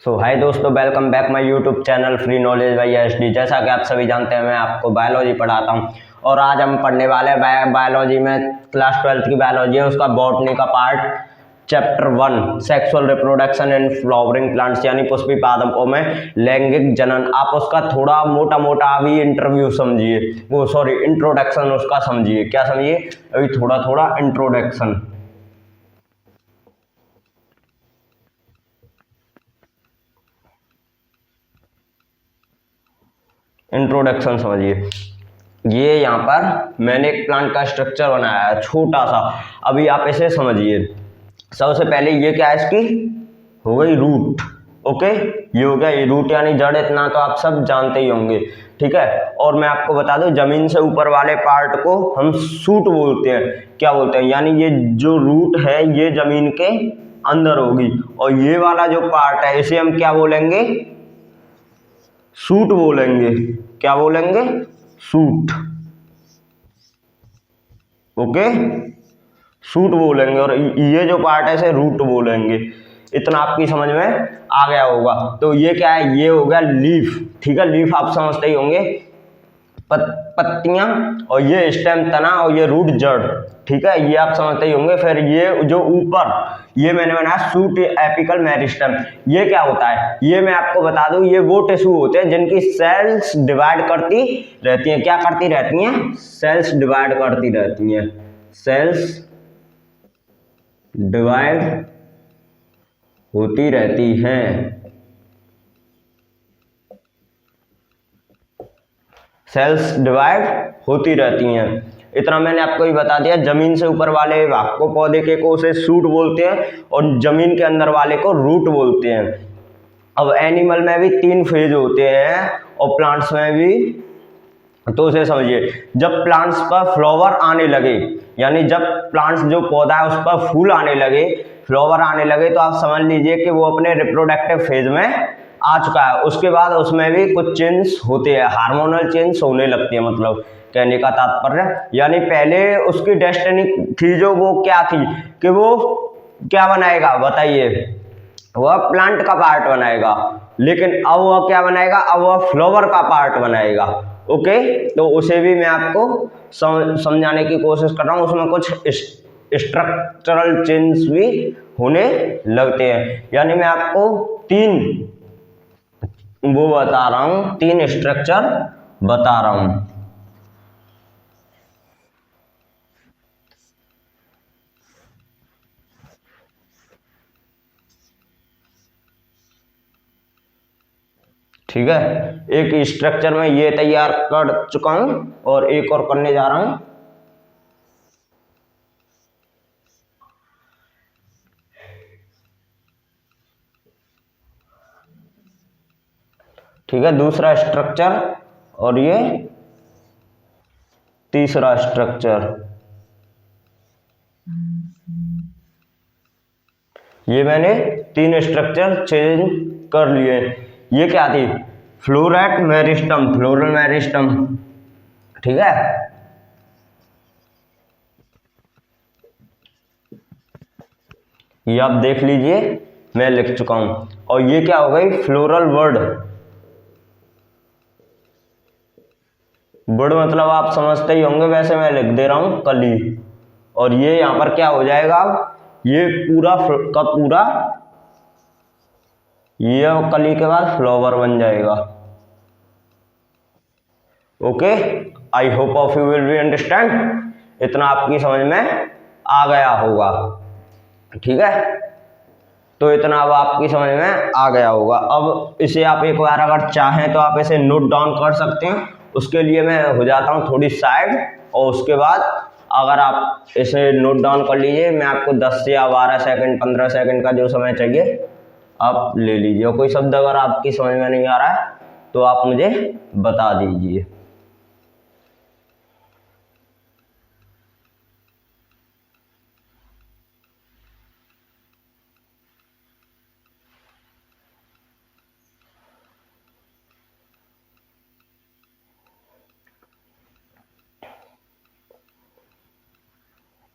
हाय दोस्तों, welcome back my YouTube channel free knowledge by SD. जैसा कि आप सभी जानते हैं, मैं आपको बायोलॉजी पढ़ाता हूं और आज हम पढ़ने वाले हैं बायोलॉजी में क्लास 12th की बायोलॉजी है, उसका बॉटनी का part chapter 1 sexual reproduction in flowering plants यानी पुष्पी पादपों में लैंगिक जनन। आप उसका थोड़ा मोटा मोटा अभी इंटरव्यू समझिए, वो सॉरी इंट्रोडक्शन उसका समझिए। क्या समझिए? अभी थोड़ा थोड़ा इंट्रोडक्शन इंट्रोडक्शन समझिए। ये यहाँ पर मैंने एक प्लांट का स्ट्रक्चर बनाया है छोटा सा। अभी आप इसे समझिए। सबसे पहले ये क्या है, इसकी हो गई रूट। ओके, ये हो गया ये रूट यानी जड़। इतना तो आप सब जानते ही होंगे, ठीक है। और मैं आपको बता दूं, जमीन से ऊपर वाले पार्ट को हम शूट बोलते हैं। क्या बोलते हैं? यानी ये जो रूट है ये जमीन के अंदर होगी, और ये वाला जो पार्ट है इसे हम क्या बोलेंगे? शूट बोलेंगे। क्या बोलेंगे? शूट। ओके, शूट बोलेंगे। और ये जो पार्ट है इसे रूट बोलेंगे। इतना आपकी समझ में आ गया होगा। तो ये क्या है? ये हो गया लीफ, ठीक है। लीफ आप समझते ही होंगे, पत्तियां। और ये स्टेम तना, और ये रूट जड़, ठीक है। ये आप समझते ही होंगे। फिर ये जो ऊपर ये मैंने बनाया शूट एपिकल मेरिस्टेम। ये क्या होता है? ये मैं आपको बता दूं, ये वो टिश्यू होते हैं जिनकी सेल्स डिवाइड करती रहती हैं। क्या करती रहती हैं? सेल्स डिवाइड करती रहती हैं। सेल्स डिवाइड होती रहती हैं। सेल्स डिवाइड होती रहती हैं। इतना मैंने आपको ही बता दिया। जमीन से ऊपर वाले भाग को, पौधे के को, उसे शूट बोलते हैं, और जमीन के अंदर वाले को रूट बोलते हैं। अब एनिमल में भी 3 फेज होते हैं, और प्लांट्स में भी। तो उसे समझिए, जब प्लांट्स पर फ्लावर आने लगे, यानी जब प्लांट्स जो पौधा है उस पर फूल आने लगे, फ्लावर आने लगे, तो आप समझ लीजिए कि वो अपने रिप्रोडक्टिव फेज में आ चुका है। उसके बाद उसमें भी कुछ चेंज होते हैं, हार्मोनल चेंज होने लगती है। मतलब कहने का तात्पर्य, यानी पहले उसकी डेस्टिनी थी जो, वो क्या थी कि वो क्या बनाएगा बताइए? वह प्लांट का पार्ट बनाएगा। लेकिन अब वह क्या बनाएगा? अब वह फ्लावर का पार्ट बनाएगा। ओके, तो उसे भी मैं आपको समझाने की कोशिश कर रहा हूँ। उसमें कुछ स्ट्रक्चरल चेंज भी होने लगते हैं। यानी मैं आपको 3 वो बता रहा हूँ, 3 स्ट्रक्चर बता रहा हूँ। ठीक है, एक स्ट्रक्चर में ये तैयार कर चुका हूं, और एक और करने जा रहा हूं। ठीक है, दूसरा स्ट्रक्चर, और ये तीसरा स्ट्रक्चर। ये मैंने 3 स्ट्रक्चर चेंज कर लिए। ये क्या थी? फ्लोरेट मेरिस्टम, फ्लोरल मेरिस्टम, ठीक है। ये आप देख लीजिए, मैं लिख चुका हूं। और ये क्या हो गई? Floral word. वर्ड मतलब आप समझते ही होंगे, वैसे मैं लिख दे रहा हूं कली। और ये यहां पर क्या हो जाएगा? ये पूरा का पूरा, ये कली के बाद फ्लावर बन जाएगा। Okay, I hope of you will be understand. इतना आपकी समझ में आ गया होगा, ठीक है। तो इतना अब आपकी समझ में आ गया होगा। अब इसे आप एक बार अगर चाहें तो आप इसे नोट डाउन कर सकते हैं। उसके लिए मैं हो जाता हूँ थोड़ी साइड, और उसके बाद अगर आप इसे नोट डाउन कर लीजिए, मैं आपको 10 या 12 सेकंड 15 सेकंड का जो समय चाहिए आप ले लीजिए। और कोई शब्द अगर आपकी समझ में नहीं आ रहा है तो आप मुझे बता दीजिए।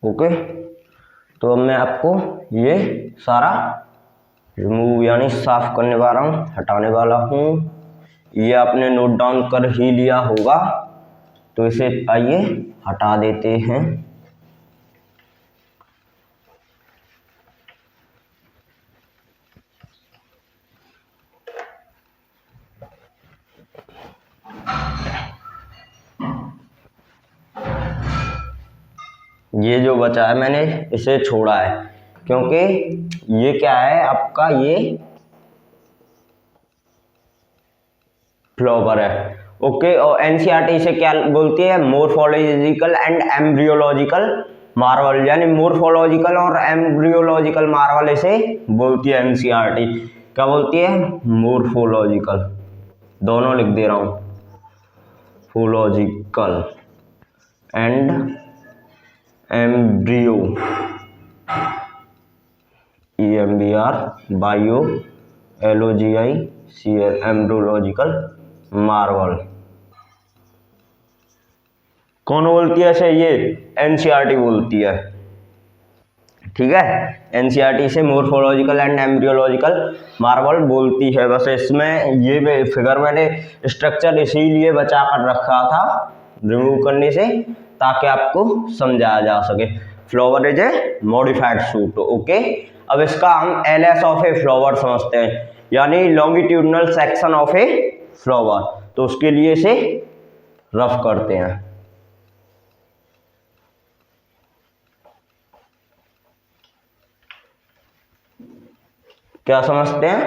ओके, तो अब मैं आपको ये सारा रिमूव यानी साफ करने वाला हूँ, हटाने वाला हूँ। ये आपने नोट डाउन कर ही लिया होगा, तो इसे आइए हटा देते हैं। ये जो बचा है मैंने इसे छोड़ा है, क्योंकि ये क्या है आपका, ये फ्लावर है। ओके, और एनसीईआरटी इसे क्या बोलती है, मोर्फोलॉजिकल एंड एम्ब्रियोलॉजिकल मार्वल, यानी मोर्फोलॉजिकल और एम्ब्रियोलॉजिकल मार्वल इसे बोलती है एनसीईआरटी। क्या बोलती है, मोर्फोलॉजिकल, दोनों लिख दे रहा हूं, फोलॉजिकल and embryo, EMBR, bio LOGICL, embryological marvel. कौन बोलती है इसे, ये एनसीईआरटी बोलती है। ठीक है, एनसीईआरटी से मोर्फोलॉजिकल एंड एम्ब्रियोलॉजिकल मार्वल बोलती है। बस इसमें ये फिगर मैंने स्ट्रक्चर इसीलिए बचा कर रखा था रिमूव करने से, ताकि आपको समझाया जा सके। Flower is a modified suit. Okay, अब इसका हम एलएस ऑफ ए फ्लावर समझते हैं, यानी longitudinal section of a flower. तो उसके लिए इसे रफ करते हैं। क्या समझते हैं,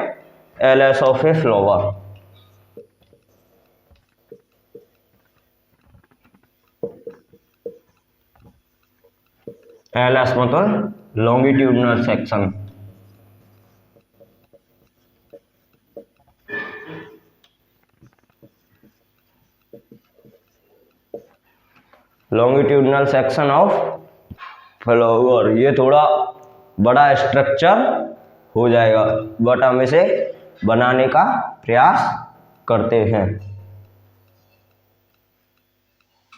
LS of a flower. LS मतलब longitudinal section. Longitudinal section of flower, ये थोड़ा बड़ा स्ट्रक्चर हो जाएगा, बट हम इसे बनाने का प्रयास करते हैं।